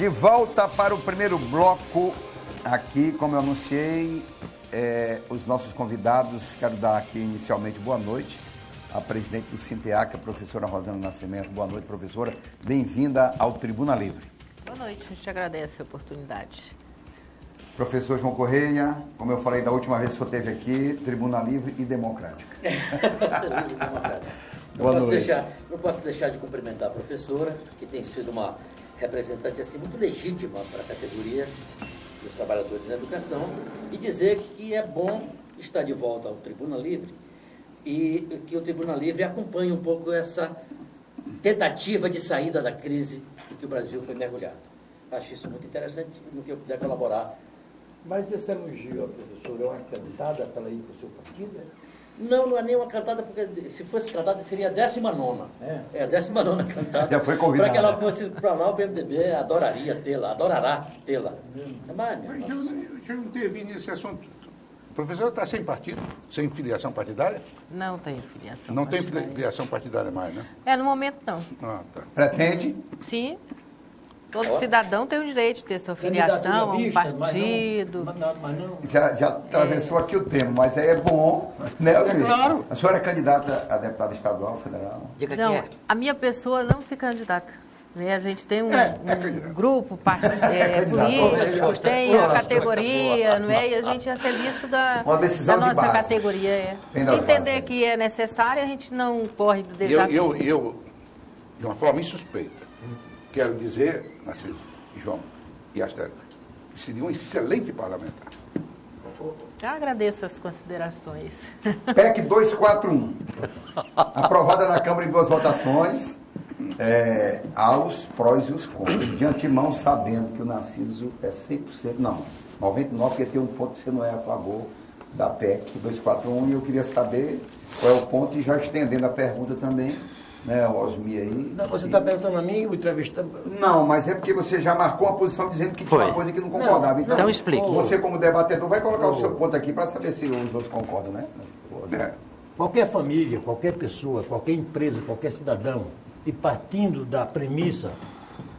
De volta para o primeiro bloco, aqui, como eu anunciei, os nossos convidados, quero dar aqui inicialmente boa noite à presidente do Sinteac, a professora Rosana Nascimento. Boa noite, professora. Bem-vinda ao Tribuna Livre. Boa noite, a gente agradece a oportunidade. Professor João Correia, como eu falei da última vez que o senhor esteve aqui, Tribuna Livre e Democrática. Boa noite. Não posso deixar de cumprimentar a professora, que tem sido uma representante assim, muito legítima para a categoria dos trabalhadores da educação, e dizer que é bom estar de volta ao Tribuna Livre e que o Tribuna Livre acompanhe um pouco essa tentativa de saída da crise em que o Brasil foi mergulhado. Acho isso muito interessante, no que eu puder colaborar. Mas esse elogio, professor, é uma cantada para ir para o seu partido? Não é nem uma cantada, porque se fosse cantada seria a 19ª. É a 19ª cantada. Já foi convidada. Para que ela fosse para lá, o PMDB adoraria tê-la, adorará tê-la. Mas eu não teve nesse assunto. O professor está sem partido, sem filiação partidária? Não tem filiação Não partidária. tem filiação partidária mais, né? No momento não. Ah, tá. Pretende? Sim. Todo cidadão tem o direito de ter sua filiação a um partido. Mas não. Já atravessou aqui o tema, mas aí é bom, né, Luiz? Claro. A senhora é candidata a deputada estadual, federal? Diga Não, que é. a minha pessoa não se candidata. Né? A gente tem um grupo político, tem a categoria, não é? E a gente é serviço da nossa base. Categoria. Se entender que é necessário, a gente não corre do desafio. Eu, de uma forma insuspeita, quero dizer, Narciso, João e Astério, que seria um excelente parlamentar. Eu agradeço as considerações. PEC 241, aprovada na Câmara em 2 votações, aos prós e os contras. De antemão, sabendo que o Narciso é 100%, não, 99%, porque tem um ponto que você não é a favor da PEC 241, e eu queria saber qual é o ponto, e já estendendo a pergunta também, né, Osmi aí. Não, você está perguntando a mim, o entrevistado. Não, mas é porque você já marcou a posição dizendo que tinha uma coisa que não concordava. Então explique. Você, como debatedor, vai colocar o seu ponto aqui para saber se os outros concordam, né? Qualquer família, qualquer pessoa, qualquer empresa, qualquer cidadão, e partindo da premissa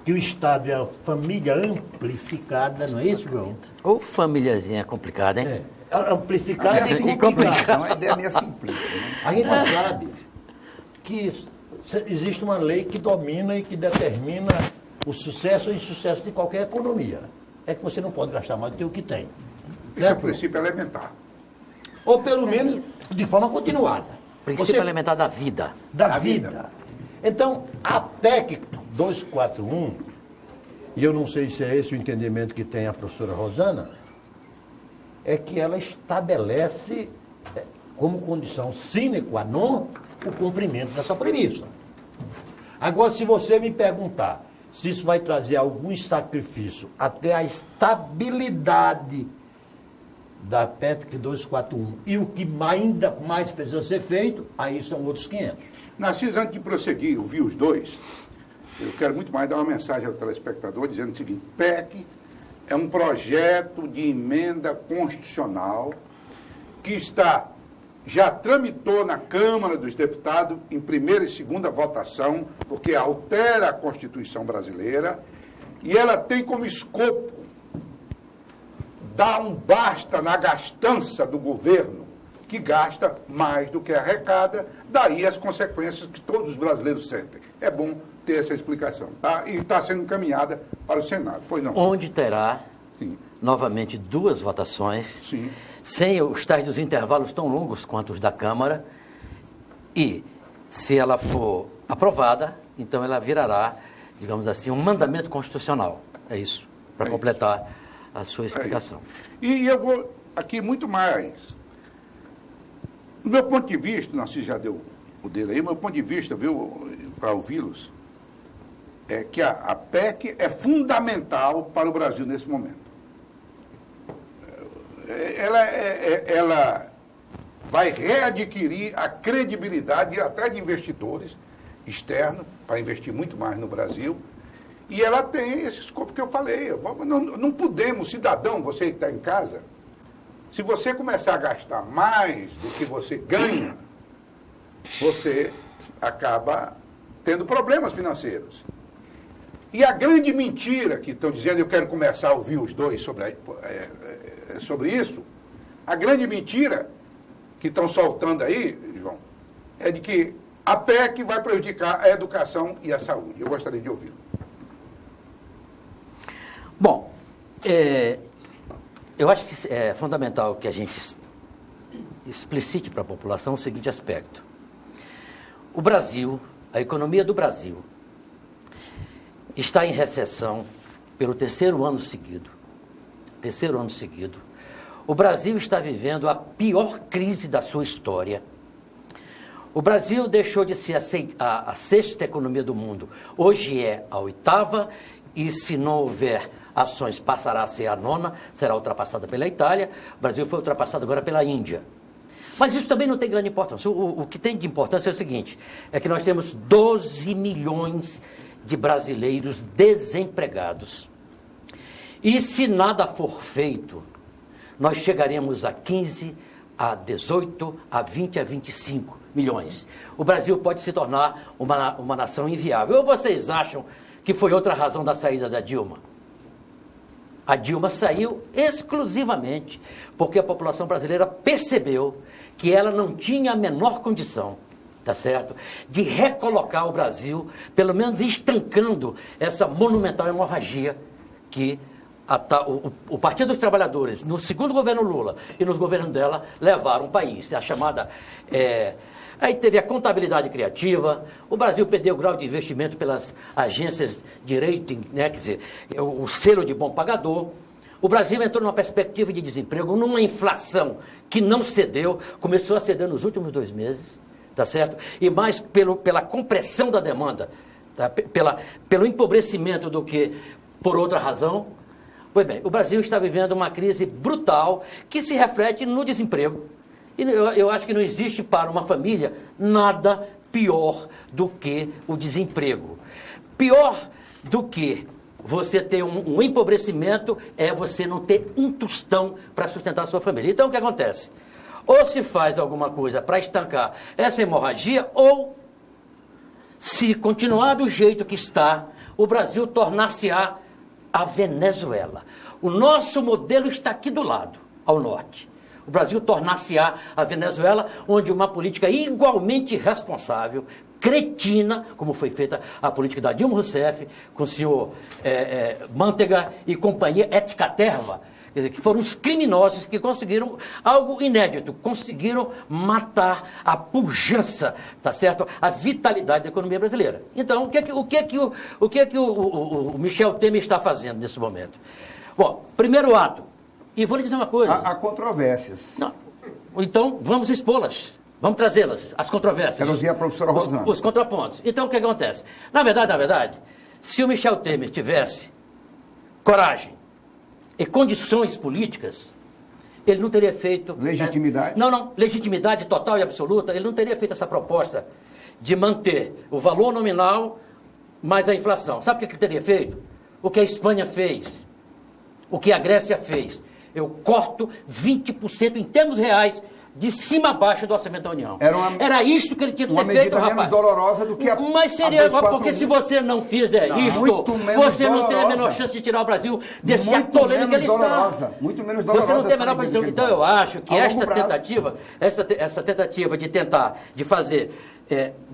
que o Estado é a família amplificada, não é isso, João? Ou famíliazinha complicada, hein? Amplificada e complicada. Então, a ideia é meio simplista, né? A gente sabe que existe uma lei que domina e que determina o sucesso ou insucesso de qualquer economia. É que você não pode gastar mais do que o que tem. Esse é o princípio elementar. Ou pelo menos de forma continuada. Princípio elementar da vida. Da vida. Então, a PEC 241, e eu não sei se é esse o entendimento que tem a professora Rosana, é que ela estabelece como condição sine qua non o cumprimento dessa premissa. Agora, se você me perguntar se isso vai trazer algum sacrifício até a estabilidade da PEC 241 e o que ainda mais precisa ser feito, aí são outros 500. Narciso, antes de prosseguir, eu vi os dois, eu quero muito mais dar uma mensagem ao telespectador dizendo o seguinte: PEC é um projeto de emenda constitucional que já tramitou na Câmara dos Deputados em primeira e segunda votação, porque altera a Constituição brasileira, e ela tem como escopo dar um basta na gastança do governo, que gasta mais do que arrecada, daí as consequências que todos os brasileiros sentem. É bom ter essa explicação, tá? E está sendo encaminhada para o Senado, pois não? Onde terá, Sim. novamente, 2 votações, Sim. sem os tais dos intervalos tão longos quanto os da Câmara, e, se ela for aprovada, então ela virará, digamos assim, um mandamento constitucional. É isso, para completar a sua explicação. E eu vou aqui muito mais. Do meu ponto de vista, Narciso já deu o dele aí, meu ponto de vista, viu, para ouvi-los, é que a PEC é fundamental para o Brasil nesse momento. Ela vai readquirir a credibilidade até de investidores externos para investir muito mais no Brasil. E ela tem esse escopo que eu falei. Não podemos, cidadão, você que está em casa, se você começar a gastar mais do que você ganha, você acaba tendo problemas financeiros. E a grande mentira que estão dizendo, eu quero começar a ouvir os dois sobre isso, a grande mentira que estão soltando aí, João, é de que a PEC vai prejudicar a educação e a saúde. Eu gostaria de ouvi-lo. Bom, eu acho que é fundamental que a gente explicite para a população o seguinte aspecto. O Brasil, a economia do Brasil, está em recessão pelo terceiro ano seguido. O Brasil está vivendo a pior crise da sua história. O Brasil deixou de ser a sexta economia do mundo. Hoje é a oitava e, se não houver ações, passará a ser a nona, será ultrapassada pela Itália. O Brasil foi ultrapassado agora pela Índia. Mas isso também não tem grande importância. O que tem de importância é o seguinte, é que nós temos 12 milhões de brasileiros desempregados. E se nada for feito, nós chegaremos a 15, a 18, a 20, a 25 milhões. O Brasil pode se tornar uma nação inviável. Ou vocês acham que foi outra razão da saída da Dilma? A Dilma saiu exclusivamente porque a população brasileira percebeu que ela não tinha a menor condição, tá certo, de recolocar o Brasil, pelo menos estancando essa monumental hemorragia que o Partido dos Trabalhadores, no segundo governo Lula e nos governos dela, levaram o país. A chamada... Aí teve a contabilidade criativa, o Brasil perdeu o grau de investimento pelas agências de rating, né, quer dizer, o selo de bom pagador. O Brasil entrou numa perspectiva de desemprego, numa inflação que não cedeu, começou a ceder nos últimos 2 meses, tá certo? E mais pela compressão da demanda, tá? Pelo empobrecimento do que por outra razão. Pois bem, o Brasil está vivendo uma crise brutal que se reflete no desemprego. E eu acho que não existe para uma família nada pior do que o desemprego. Pior do que você ter um empobrecimento é você não ter um tostão para sustentar a sua família. Então, o que acontece? Ou se faz alguma coisa para estancar essa hemorragia, ou, se continuar do jeito que está, o Brasil tornar-se-á a Venezuela. O nosso modelo está aqui do lado, ao norte. O Brasil tornar-se-á a Venezuela, onde uma política igualmente responsável, cretina, como foi feita a política da Dilma Rousseff, com o senhor Manteiga e companhia ética terva, quer dizer, que foram os criminosos que conseguiram algo inédito, conseguiram matar a pujança, tá certo? A vitalidade da economia brasileira. Então, o que é que o Michel Temer está fazendo nesse momento? Bom, primeiro ato, e vou lhe dizer uma coisa. Há controvérsias. Não. Então, vamos expô-las. Vamos trazê-las, as controvérsias. Quero ouvir a professora Rosana. Os contrapontos. Então, o que acontece? Na verdade, se o Michel Temer tivesse coragem e condições políticas, ele não teria feito... Legitimidade? Legitimidade total e absoluta. Ele não teria feito essa proposta de manter o valor nominal mais a inflação. Sabe o que ele teria feito? O que a Espanha fez, o que a Grécia fez. Eu corto 20% em termos reais de cima a baixo do orçamento da União. Era isto que ele tinha que ter feito, rapaz. Menos dolorosa do que a... Mas seria, porque se você não fizer isto, você não tem a menor chance de tirar o Brasil desse atoleiro que ele está. Muito menos dolorosa. Você não tem a menor condição. Então eu acho que essa tentativa de tentar, de fazer,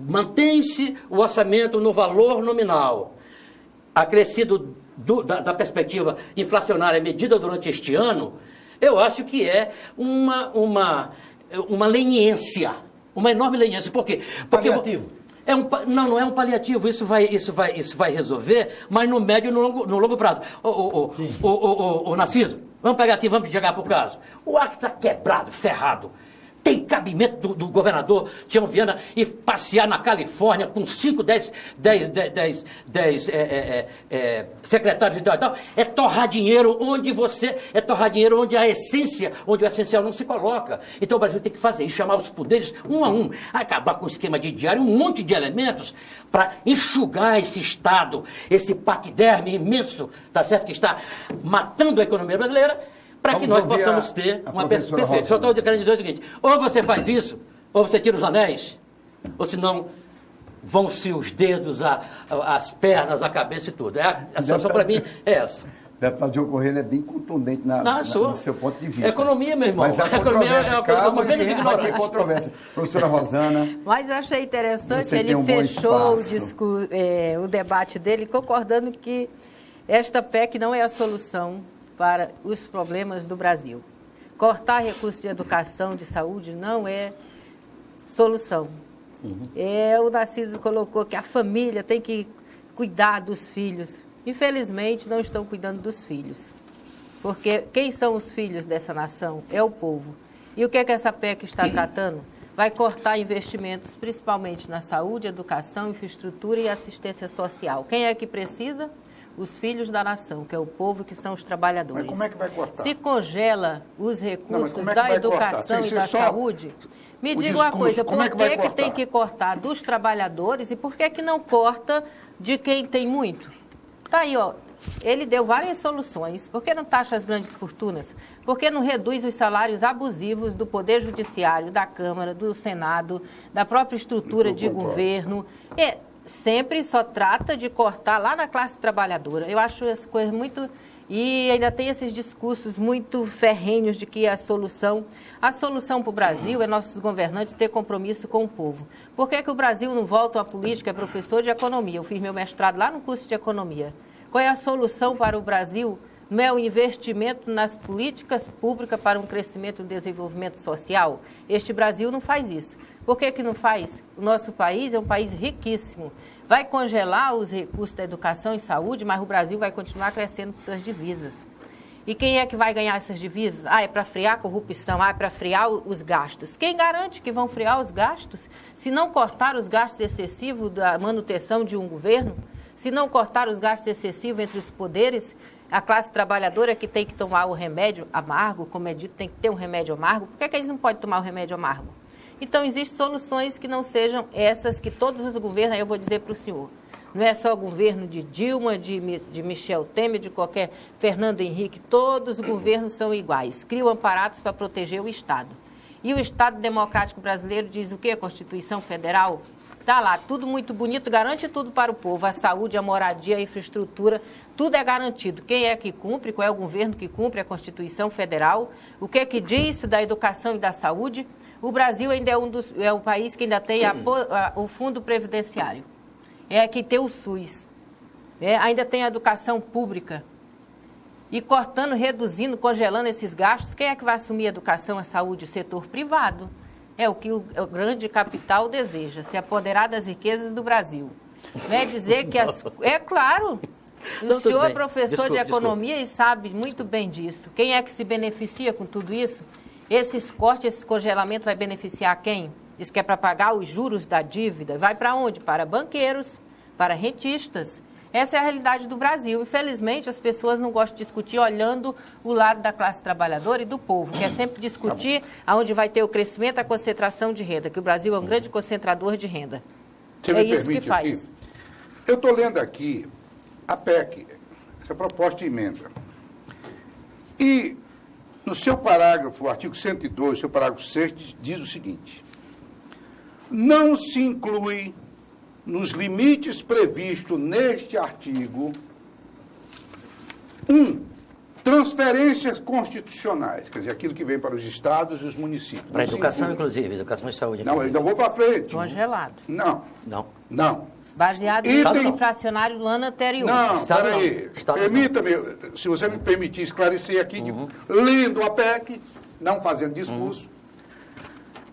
mantém-se o orçamento no valor nominal, acrescido da perspectiva inflacionária medida durante este ano, eu acho que é uma leniência, uma enorme leniência. Por quê? Porque paliativo. Não é um paliativo, isso vai resolver, mas no médio e no longo prazo. Ô Narciso, vamos pegar aqui, vamos chegar para o caso. O ar que está quebrado, ferrado. Tem cabimento do governador Tião Viana e passear na Califórnia com 5, 10 secretários e tal. É torrar dinheiro onde a essência, onde o essencial não se coloca. Então o Brasil tem que fazer isso, chamar os poderes um a um, acabar com o esquema de diário, um monte de elementos para enxugar esse Estado, esse paquiderme imenso, tá certo, que está matando a economia brasileira, para que nós possamos ter uma pessoa perfeita. Só estou querendo dizer o seguinte, ou você faz isso, ou você tira os anéis, ou senão vão-se os dedos, as pernas, a cabeça e tudo. A situação para mim é essa. O deputado Diogo Correia é bem contundente no seu ponto de vista. Economia, meu irmão. Mas a economia é uma coisa que eu sou menos ignorante. Vai ter controvérsia. Professora Rosana. Mas eu achei interessante, ele fechou o debate dele concordando que esta PEC não é a solução para os problemas do Brasil. Cortar recursos de educação, de saúde, não é solução. O Narciso colocou que a família tem que cuidar dos filhos. Infelizmente, não estão cuidando dos filhos. Porque quem são os filhos dessa nação? É o povo. E o que é que essa PEC está tratando? Vai cortar investimentos, principalmente na saúde, educação, infraestrutura e assistência social. Quem é que precisa? Os filhos da nação, que é o povo, que são os trabalhadores. Mas como é que vai cortar? Se congela os recursos da educação e da saúde... Me diga uma coisa, por que tem que cortar dos trabalhadores e por que não corta de quem tem muito? Está aí, ó. Ele deu várias soluções. Por que não taxa as grandes fortunas? Por que não reduz os salários abusivos do Poder Judiciário, da Câmara, do Senado, da própria estrutura de governo? Sempre só trata de cortar lá na classe trabalhadora. Eu acho essa coisa muito... E ainda tem esses discursos muito ferrenhos de que a solução para o Brasil é nossos governantes ter compromisso com o povo. Por que o Brasil não volta à política? É professor de economia. Eu fiz meu mestrado lá no curso de economia. Qual é a solução para o Brasil? Não é o investimento nas políticas públicas para um crescimento e um desenvolvimento social? Este Brasil não faz isso. Por que não faz? O nosso país é um país riquíssimo. Vai congelar os recursos da educação e saúde, mas o Brasil vai continuar crescendo suas divisas. E quem é que vai ganhar essas divisas? É para frear a corrupção, é para frear os gastos. Quem garante que vão frear os gastos? Se não cortar os gastos excessivos da manutenção de um governo, se não cortar os gastos excessivos entre os poderes, a classe trabalhadora que tem que tomar o remédio amargo, como é dito, tem que ter um remédio amargo, por que eles não podem tomar o remédio amargo? Então, existem soluções que não sejam essas que todos os governos, aí eu vou dizer para o senhor, não é só o governo de Dilma, de Michel Temer, de qualquer Fernando Henrique, todos os governos são iguais, criam amparados para proteger o Estado. E o Estado Democrático Brasileiro diz o quê? A Constituição Federal? Está lá, tudo muito bonito, garante tudo para o povo, a saúde, a moradia, a infraestrutura, tudo é garantido. Quem é que cumpre? Qual é o governo que cumpre a Constituição Federal? O que é que diz da educação e da saúde? O Brasil ainda é um país que ainda tem o Fundo Previdenciário, que tem o SUS, ainda tem a educação pública. E cortando, reduzindo, congelando esses gastos, quem é que vai assumir a educação, a saúde? O setor privado. É o que o grande capital deseja, se apoderar das riquezas do Brasil. Não é dizer que... É claro, o senhor é professor de economia e sabe muito bem disso. Quem é que se beneficia com tudo isso? Esses cortes, esse congelamento vai beneficiar quem? Diz que é para pagar os juros da dívida. Vai para onde? Para banqueiros, para rentistas. Essa é a realidade do Brasil. Infelizmente, as pessoas não gostam de discutir olhando o lado da classe trabalhadora e do povo, quer sempre discutir aonde vai ter o crescimento, a concentração de renda, que o Brasil é um grande concentrador de renda. Você me permite que faz. Aqui? Eu estou lendo aqui a PEC, essa proposta de emenda. E no seu parágrafo, o artigo 102, seu parágrafo 6, diz o seguinte: não se inclui nos limites previstos neste artigo, transferências constitucionais, quer dizer, aquilo que vem para os estados e os municípios. Para a educação, inclusive, educação e saúde. Não, ainda vou para frente. Congelado. Não. Baseado no índice inflacionário do ano anterior. Não, peraí. Permita-me, se você me permitir esclarecer aqui, lendo a PEC, não fazendo discurso,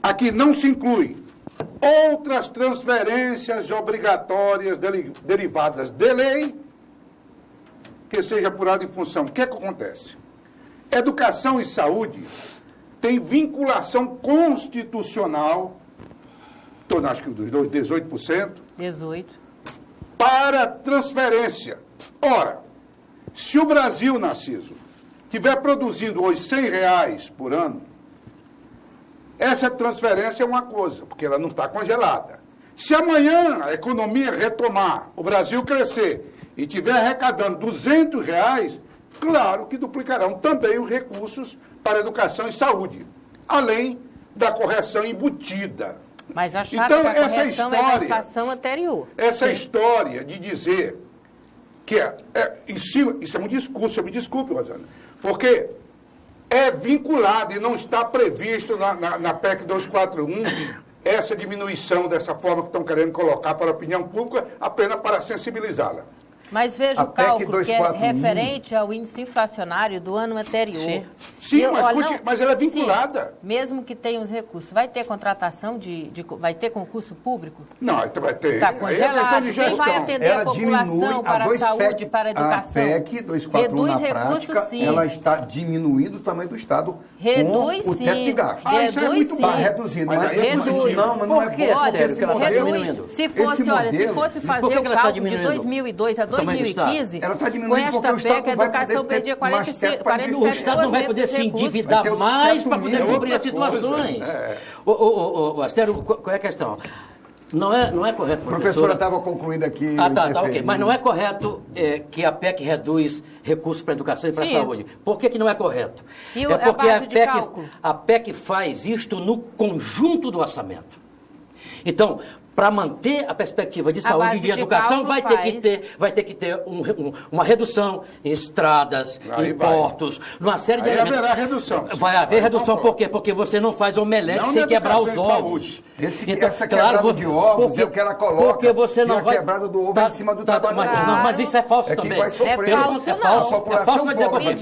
aqui não se inclui outras transferências obrigatórias derivadas de lei que seja apurada em função. O que é que acontece? Educação e saúde tem vinculação constitucional, torno acho que dos 18%. 18%. Para transferência. Ora, se o Brasil, Narciso, estiver produzindo hoje R$100 por ano, essa transferência é uma coisa, porque ela não está congelada. Se amanhã a economia retomar, o Brasil crescer e estiver arrecadando R$200, claro que duplicarão também os recursos para educação e saúde, além da correção embutida Mas a chata Então, da essa correção história, é da inflação anterior. Essa história de dizer que em cima, isso é um discurso, me desculpe, Rosana, porque é vinculado e não está previsto na PEC 241 essa diminuição dessa forma que estão querendo colocar para a opinião pública apenas para sensibilizá-la. Mas veja o cálculo que é referente ao índice inflacionário do ano anterior. Sim, mas ela é vinculada. Sim, mesmo que tenha os recursos. Vai ter contratação vai ter concurso público? Não, então vai ter. Está congelado. Quem vai atender a população para a saúde, para a educação? A PEC 241 na prática, sim. ela está diminuindo o tamanho do Estado reduz, com o teto de gasto. Isso é muito bom. Está reduzindo. Mas reduz. Não, mas não é bom. Olha, reduz. Se fosse fazer o cálculo de 2002 a 2015, ela está com diminuindo esta PEC, a educação perdia 47%. O Estado não vai poder se endividar mais para poder cobrir as situações. Sério, qual é a questão? Não é correto, professora. A professora estava concluindo aqui. Tá, ok. Mas não é correto que a PEC reduz recursos para a educação e para a saúde. Por que não é correto? É porque a PEC faz isto no conjunto do orçamento. Então, para manter a perspectiva de saúde e de educação, vai ter que ter uma redução em estradas, em portos, numa série de elementos. Haverá redução. Vai haver redução, por quê? Porque você não faz omelete sem quebrar os ovos. Essa quebrada de ovos é o que ela coloca. Porque você não vai... A quebrada do ovo em cima do trabalho. Mas isso é falso também. Vai sofrer. É falso. É falso, vai dizer por quê.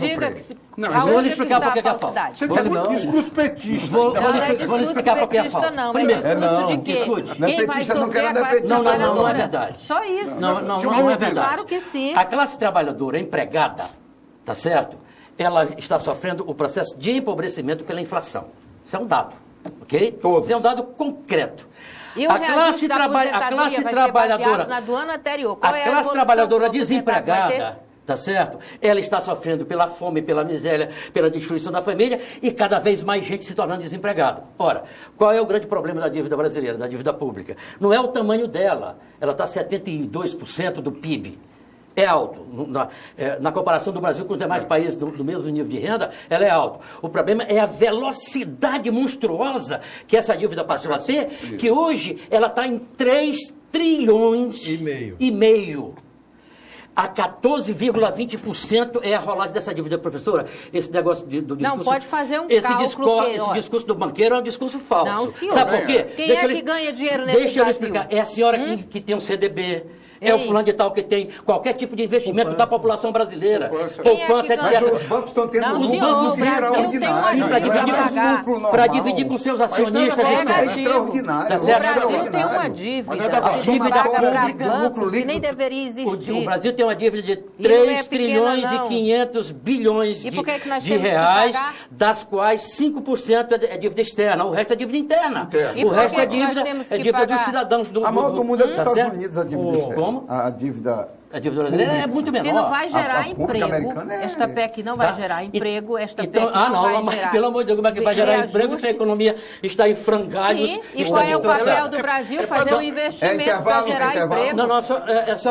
Vou lhe explicar por que é falso. Você tem muito discurso petista. Vou lhe explicar por que é falso. Não, é discurso de quê? Quem vai sofrer a classe trabalhadora? Não é verdade. Só isso. Não é verdade. Claro que sim. A classe trabalhadora empregada, tá certo? Ela está sofrendo o processo de empobrecimento pela inflação. Isso é um dado, ok? Todos. Isso é um dado concreto. E o reajuste da aposentadoria vai ser baseado na do ano anterior. Qual é a classe trabalhadora que desempregada, tá certo? Ela está sofrendo pela fome, pela miséria, pela destruição da família e cada vez mais gente se tornando desempregada. Ora, qual é o grande problema da dívida brasileira, da dívida pública? Não é o tamanho dela. Ela está 72% do PIB. É alto. Na comparação do Brasil com os demais países do mesmo nível de renda, ela é alta. O problema é a velocidade monstruosa que essa dívida passou a ter, que hoje ela está em 3 trilhões e meio. A 14,20% é a rolagem dessa dívida, professora. Esse negócio do discurso... Não, pode fazer um cálculo esse discurso do banqueiro é um discurso falso. Não, senhor. Sabe por quê? Quem que ganha dinheiro nesse Brasil? Deixa eu explicar. É a senhora que tem um CDB. É o fulano de tal que tem qualquer tipo de investimento da população brasileira. Poupança, etc. Mas os bancos estão tendo os bancos extraordinários para dividir com seus acionistas. É extraordinário. O Brasil tem uma dívida. A dívida pública que nem deveria existir. O Brasil tem uma dívida de 3 trilhões e 500 bilhões de reais, das quais 5% é dívida externa, o resto é dívida interna. O resto é dívida dos cidadãos do mundo. A maior do mundo é dos Estados Unidos, a dívida externa. A dívida brasileira é muito menor. Se não vai gerar emprego, esta PEC não vai gerar emprego, esta PEC não vai gerar. Pelo amor de Deus, como é que vai gerar emprego se a economia está em frangalhos? Sim, e qual é o papel do Brasil? Fazer um investimento para gerar emprego. Não, só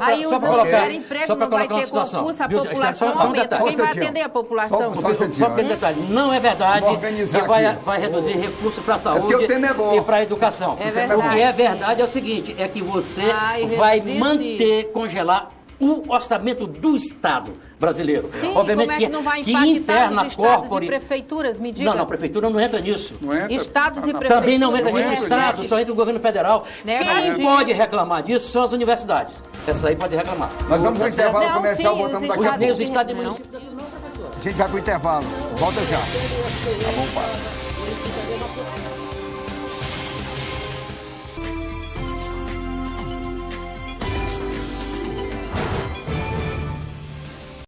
para colocar emprego não vai ter concurso, a população aumenta. Quem vai atender a população? Só um detalhe, não é verdade que vai reduzir recursos para a saúde e para a educação. O que é verdade é o seguinte, é que você vai manter, congelar o orçamento do Estado brasileiro. Sim, obviamente como é que não vai impactar os estados e prefeituras? Me diga. Não, a prefeitura não entra nisso. Não entra. Estados e prefeituras. Também não entra nisso o Estado, só entra o governo federal. Quem pode reclamar disso são as universidades. Essa aí pode reclamar. Nós vamos para o intervalo comercial, voltamos daqui a pouco. Os estados e municípios não, professor. A gente vai para o intervalo. Volta já. Tá bom, pai.